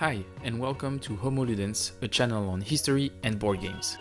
Hi, and welcome to Homo Ludens, a channel on history and board games.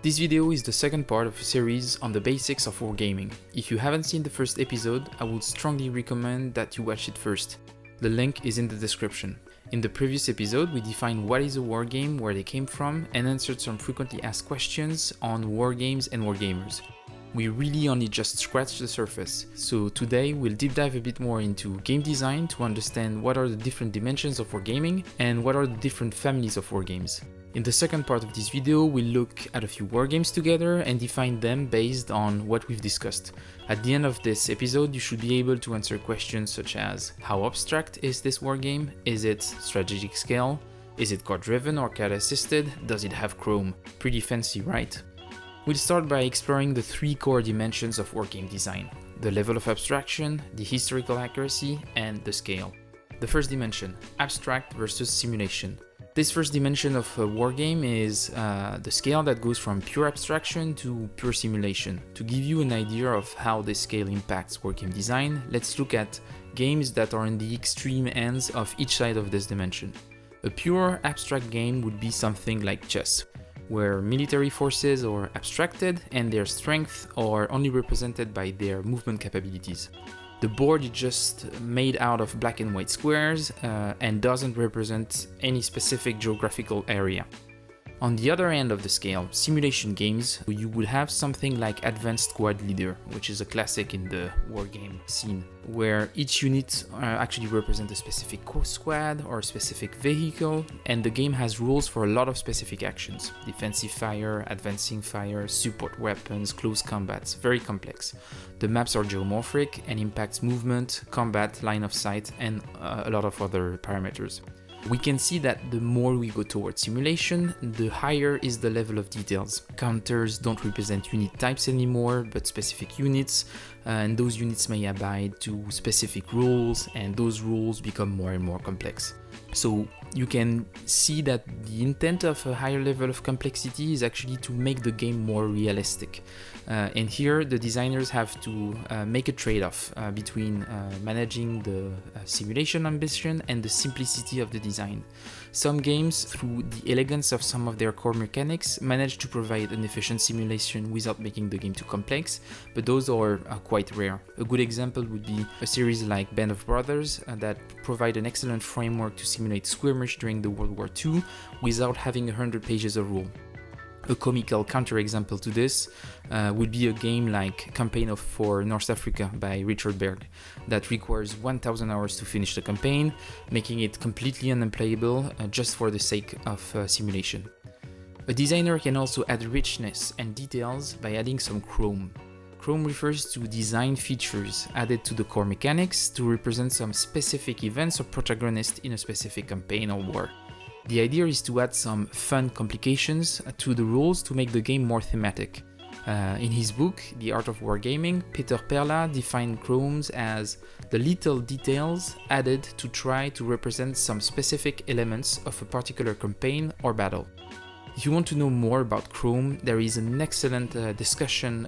This video is the second part of a series on the basics of wargaming. If you haven't seen the first episode, I would strongly recommend that you watch it first. The link is in the description. In the previous episode, we defined what is a wargame, where they came from, and answered some frequently asked questions on wargames and wargamers. We really only just scratched the surface, so today we'll deep dive a bit more into game design to understand what are the different dimensions of wargaming and what are the different families of wargames. In the second part of this video, we'll look at a few wargames together and define them based on what we've discussed. At the end of this episode, you should be able to answer questions such as: how abstract is this wargame? Is it strategic scale? Is it card driven or card assisted? Does it have Chrome? Pretty fancy, right? We'll start by exploring the three core dimensions of wargame design: the level of abstraction, the historical accuracy, and the scale. The first dimension, abstract versus simulation. This first dimension of a wargame is the scale that goes from pure abstraction to pure simulation. To give you an idea of how this scale impacts wargame design, let's look at games that are in the extreme ends of each side of this dimension. A pure abstract game would be something like chess, where military forces are abstracted and their strength are only represented by their movement capabilities. The board is just made out of black and white squares and doesn't represent any specific geographical area. On the other end of the scale, simulation games, you would have something like Advanced Squad Leader, which is a classic in the wargame scene, where each unit actually represents a specific squad or a specific vehicle, and the game has rules for a lot of specific actions: defensive fire, advancing fire, support weapons, close combats, very complex. The maps are geomorphic and impacts movement, combat, line of sight, and a lot of other parameters. We can see that the more we go towards simulation, the higher is the level of details. Counters don't represent unit types anymore, but specific units, and those units may abide to specific rules, and those rules become more and more complex. So you can see that the intent of a higher level of complexity is actually to make the game more realistic. And here the designers have to make a trade-off between managing the simulation ambition and the simplicity of the design. Some games, through the elegance of some of their core mechanics, manage to provide an efficient simulation without making the game too complex, but those are quite rare. A good example would be a series like Band of Brothers that provide an excellent framework to simulate skirmish during the World War II without having 100 pages of rule. A comical counterexample to this would be a game like Campaign for North Africa by Richard Berg that requires 1000 hours to finish the campaign, making it completely unplayable just for the sake of simulation. A designer can also add richness and details by adding some Chrome. Chrome refers to design features added to the core mechanics to represent some specific events or protagonists in a specific campaign or war. The idea is to add some fun complications to the rules to make the game more thematic. In his book, The Art of Wargaming, Peter Perla defined chromes as the little details added to try to represent some specific elements of a particular campaign or battle. If you want to know more about Chrome, there is an excellent discussion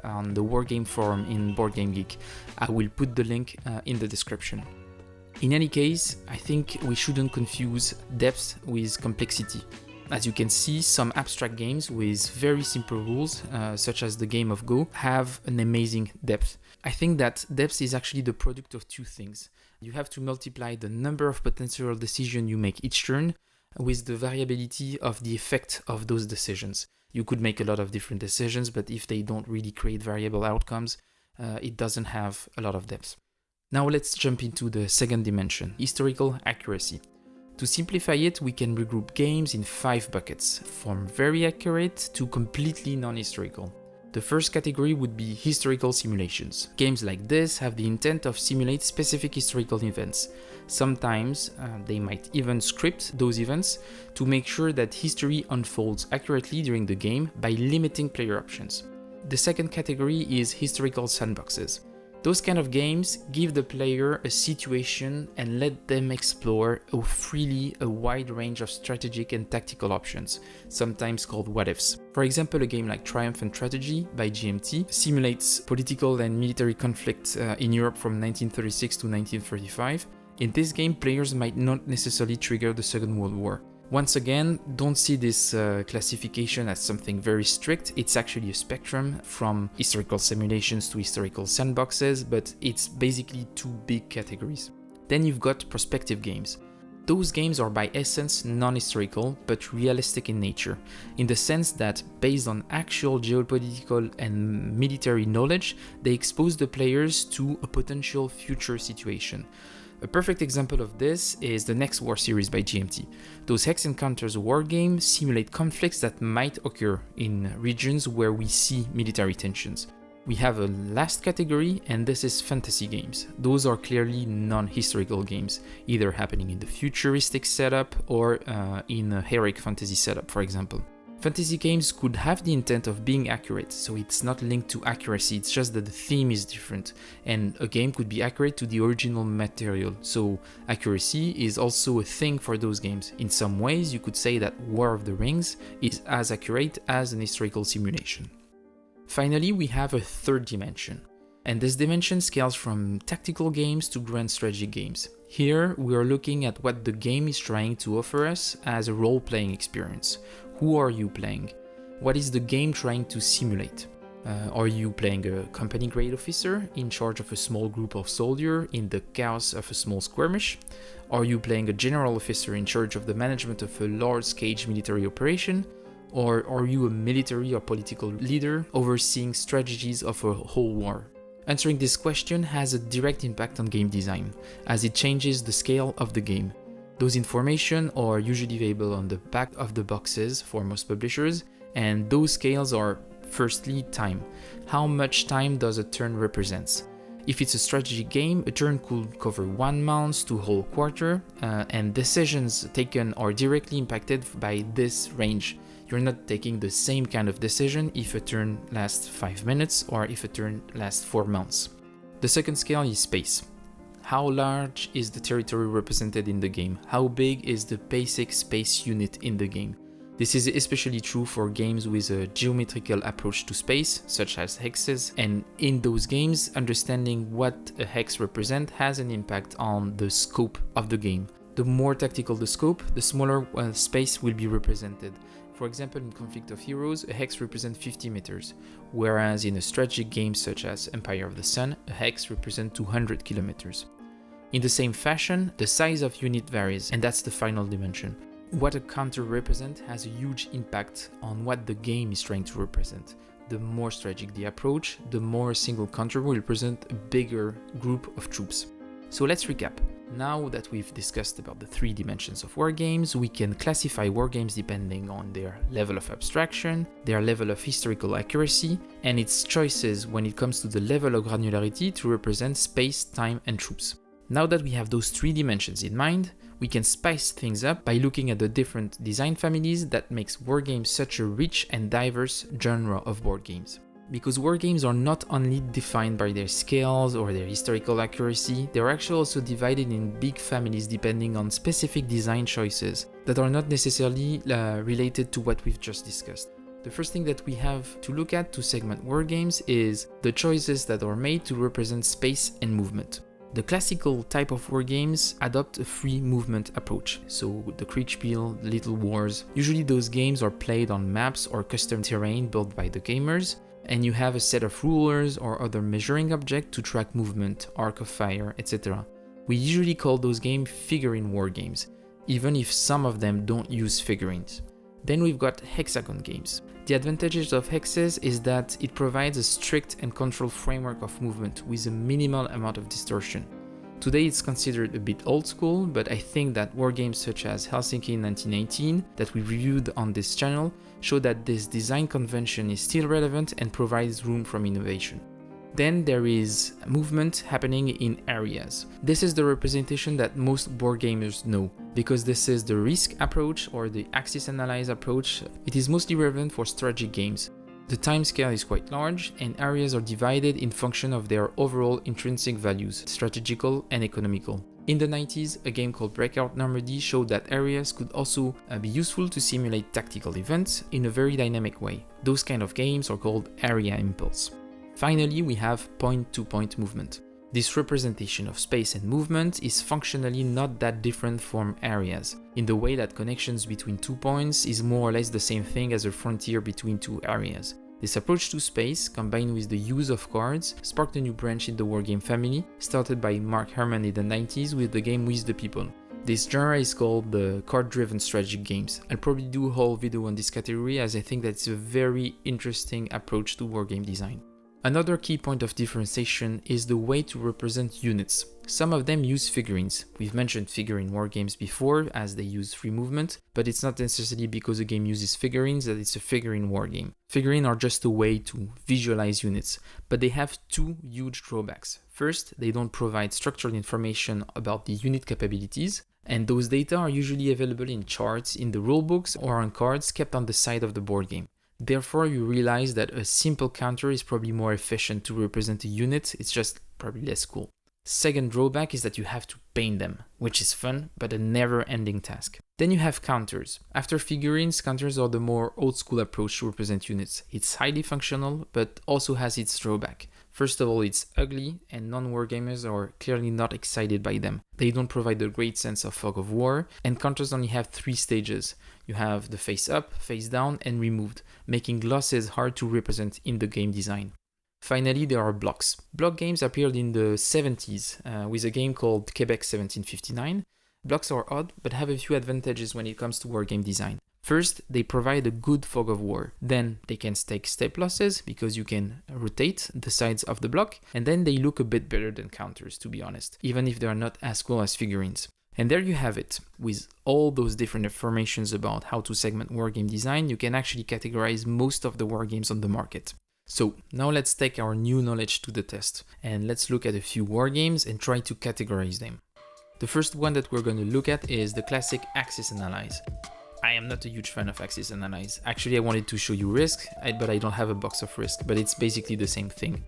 on the Wargame forum in Board Game Geek. I will put the link in the description. In any case, I think we shouldn't confuse depth with complexity. As you can see, some abstract games with very simple rules, such as the game of Go, have an amazing depth. I think that depth is actually the product of two things. You have to multiply the number of potential decisions you make each turn with the variability of the effect of those decisions. You could make a lot of different decisions, but if they don't really create variable outcomes, it doesn't have a lot of depth. Now let's jump into the second dimension, historical accuracy. To simplify it, we can regroup games in 5 buckets, from very accurate to completely non-historical. The first category would be historical simulations. Games like this have the intent of simulate specific historical events. Sometimes they might even script those events to make sure that history unfolds accurately during the game by limiting player options. The second category is historical sandboxes. Those kind of games give the player a situation and let them explore freely a wide range of strategic and tactical options, sometimes called what-ifs. For example, a game like Triumph and Tragedy by GMT simulates political and military conflict in Europe from 1936 to 1935. In this game, players might not necessarily trigger the Second World War. Once again, don't see this classification as something very strict. It's actually a spectrum from historical simulations to historical sandboxes, but it's basically two big categories. Then you've got prospective games. Those games are by essence non-historical, but realistic in nature, in the sense that, based on actual geopolitical and military knowledge, they expose the players to a potential future situation. A perfect example of this is the Next War series by GMT. Those Hex Encounters wargames simulate conflicts that might occur in regions where we see military tensions. We have a last category, and this is fantasy games. Those are clearly non-historical games, either happening in the futuristic setup or in a heroic fantasy setup, for example. Fantasy games could have the intent of being accurate, so it's not linked to accuracy, it's just that the theme is different, and a game could be accurate to the original material, so accuracy is also a thing for those games. In some ways, you could say that War of the Rings is as accurate as an historical simulation. Finally, we have a third dimension, and this dimension scales from tactical games to grand strategy games. Here, we are looking at what the game is trying to offer us as a role-playing experience. Who are you playing? What is the game trying to simulate? Are you playing a company-grade officer in charge of a small group of soldiers in the chaos of a small skirmish? Are you playing a general officer in charge of the management of a large-scale military operation? Or are you a military or political leader overseeing strategies of a whole war? Answering this question has a direct impact on game design, as it changes the scale of the game. Those information are usually available on the back of the boxes for most publishers, and those scales are, firstly, time. How much time does a turn represent? If it's a strategy game, a turn could cover 1 month to a whole quarter, and decisions taken are directly impacted by this range. You're not taking the same kind of decision if a turn lasts 5 minutes or if a turn lasts 4 months. The second scale is space. How large is the territory represented in the game? How big is the basic space unit in the game? This is especially true for games with a geometrical approach to space, such as hexes, and in those games, understanding what a hex represents has an impact on the scope of the game. The more tactical the scope, the smaller space will be represented. For example, in Conflict of Heroes, a hex represents 50 meters, whereas in a strategic game such as Empire of the Sun, a hex represents 200 kilometers. In the same fashion, the size of unit varies, and that's the final dimension. What a counter represents has a huge impact on what the game is trying to represent. The more strategic the approach, the more a single counter will represent a bigger group of troops. So let's recap. Now that we've discussed about the three dimensions of wargames, we can classify wargames depending on their level of abstraction, their level of historical accuracy, and its choices when it comes to the level of granularity to represent space, time, and troops. Now that we have those three dimensions in mind, we can spice things up by looking at the different design families that makes wargames such a rich and diverse genre of board games. Because wargames are not only defined by their scales or their historical accuracy, they are actually also divided in big families depending on specific design choices that are not necessarily related to what we've just discussed. The first thing that we have to look at to segment wargames is the choices that are made to represent space and movement. The classical type of wargames adopt a free movement approach, so the Kriegspiel, the Little Wars. Usually those games are played on maps or custom terrain built by the gamers, and you have a set of rulers or other measuring objects to track movement, arc of fire, etc. We usually call those games figurine wargames, even if some of them don't use figurines. Then we've got hexagon games. The advantages of hexes is that it provides a strict and controlled framework of movement with a minimal amount of distortion. Today it's considered a bit old school, but I think that wargames such as Helsinki in 1918 that we reviewed on this channel show that this design convention is still relevant and provides room for innovation. Then there is movement happening in areas. This is the representation that most board gamers know, because this is the risk approach or the axis analyze approach. It is mostly relevant for strategic games. The time scale is quite large, and areas are divided in function of their overall intrinsic values, strategical and economical. In the 90s, a game called Breakout Normandy showed that areas could also be useful to simulate tactical events in a very dynamic way. Those kind of games are called area impulse. Finally, we have point-to-point movement. This representation of space and movement is functionally not that different from areas, in the way that connections between 2 points is more or less the same thing as a frontier between 2 areas. This approach to space, combined with the use of cards, sparked a new branch in the wargame family, started by Mark Herman in the 90s with the game With the People. This genre is called the card-driven strategic games. I'll probably do a whole video on this category as I think that it's a very interesting approach to wargame design. Another key point of differentiation is the way to represent units. Some of them use figurines. We've mentioned figurine wargames before as they use free movement, but it's not necessarily because a game uses figurines that it's a figurine wargame. Figurines are just a way to visualize units, but they have 2 huge drawbacks. First, they don't provide structured information about the unit capabilities, and those data are usually available in charts in the rulebooks or on cards kept on the side of the board game. Therefore, you realize that a simple counter is probably more efficient to represent a unit, it's just probably less cool. Second drawback is that you have to paint them, which is fun, but a never-ending task. Then you have counters. After figurines, counters are the more old-school approach to represent units. It's highly functional, but also has its drawback. First of all, it's ugly, and non-wargamers are clearly not excited by them. They don't provide a great sense of fog of war, and counters only have 3 stages. You have the face up, face down, and removed, making glosses hard to represent in the game design. Finally, there are blocks. Block games appeared in the 70s with a game called Quebec 1759. Blocks are odd, but have a few advantages when it comes to wargame design. First, they provide a good fog of war. Then they can take step losses because you can rotate the sides of the block, and then they look a bit better than counters, to be honest, even if they are not as cool as figurines. And there you have it. With all those different informations about how to segment wargame design, you can actually categorize most of the wargames on the market. So now let's take our new knowledge to the test, and let's look at a few wargames and try to categorize them. The first one that we're going to look at is the classic Axis and Allies. I am not a huge fan of Axis and Allies. Actually, I wanted to show you Risk, but I don't have a box of Risk, but it's basically the same thing.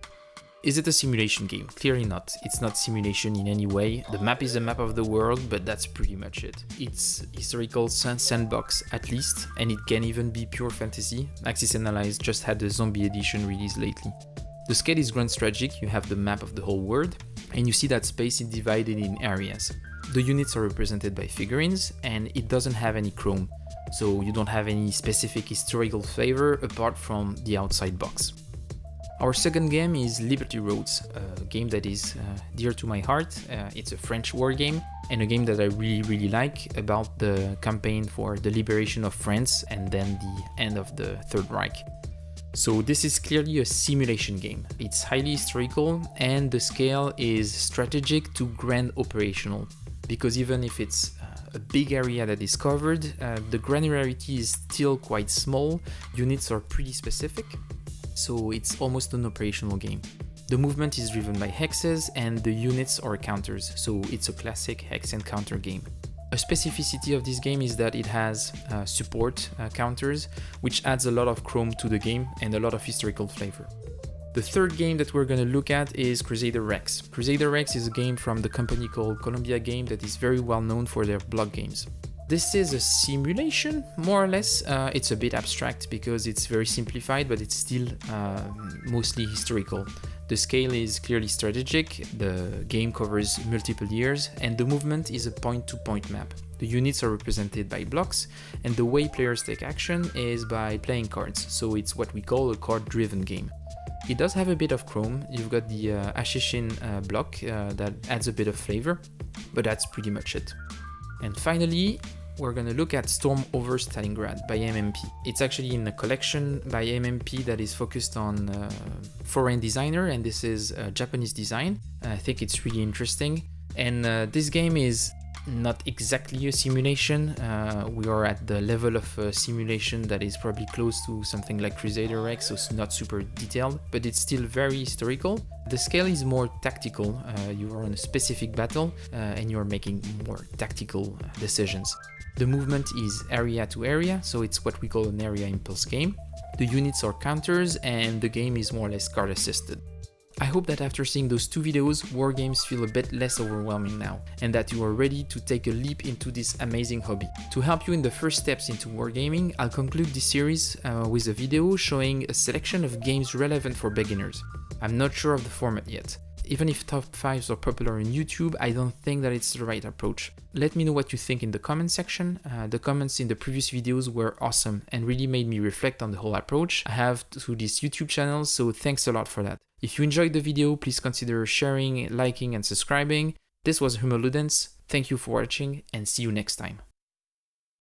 Is it a simulation game? Clearly not. It's not simulation in any way. The map is a map of the world, but that's pretty much it. It's historical sandbox at least, and it can even be pure fantasy. Axis and Allies just had the zombie edition released lately. The scale is grand strategic, you have the map of the whole world, and you see that space is divided in areas. The units are represented by figurines, and it doesn't have any chrome, so you don't have any specific historical flavor apart from the outside box. Our second game is Liberty Roads, a game that is dear to my heart. It's a French war game and a game that I really like about the campaign for the liberation of France and then the end of the Third Reich. So this is clearly a simulation game. It's highly historical and the scale is strategic to grand operational, because even if it's a big area that is covered, the granularity is still quite small, units are pretty specific. So it's almost an operational game. The movement is driven by hexes and the units are counters, so it's a classic hex and counter game. A specificity of this game is that it has support counters, which adds a lot of chrome to the game and a lot of historical flavor. The third game that we're going to look at is Crusader Rex. Crusader Rex is a game from the company called Columbia Game that is very well known for their block games. This is a simulation, more or less. It's a bit abstract because it's very simplified, but it's still mostly historical. The scale is clearly strategic, the game covers multiple years, and the movement is a point-to-point map. The units are represented by blocks, and the way players take action is by playing cards, so it's what we call a card-driven game. It does have a bit of chrome. You've got the Ashishin block that adds a bit of flavor, but that's pretty much it. And finally, we're gonna look at Storm Over Stalingrad by MMP. It's actually in a collection by MMP that is focused on foreign designer, and this is a Japanese design. I think it's really interesting. And this game is not exactly a simulation. We are at the level of simulation that is probably close to something like Crusader Rex, so it's not super detailed, but it's still very historical. The scale is more tactical. You are on a specific battle and you're making more tactical decisions. The movement is area to area, so it's what we call an area impulse game. The units are counters and the game is more or less card assisted. I hope that after seeing those 2 videos, wargames feel a bit less overwhelming now, and that you are ready to take a leap into this amazing hobby. To help you in the first steps into wargaming, I'll conclude this series with a video showing a selection of games relevant for beginners. I'm not sure of the format yet. Even if top 5s are popular on YouTube, I don't think that it's the right approach. Let me know what you think in the comment section. The comments in the previous videos were awesome and really made me reflect on the whole approach I have to this YouTube channel, so thanks a lot for that. If you enjoyed the video, please consider sharing, liking and subscribing. This was Humor Ludens. Thank you for watching and see you next time.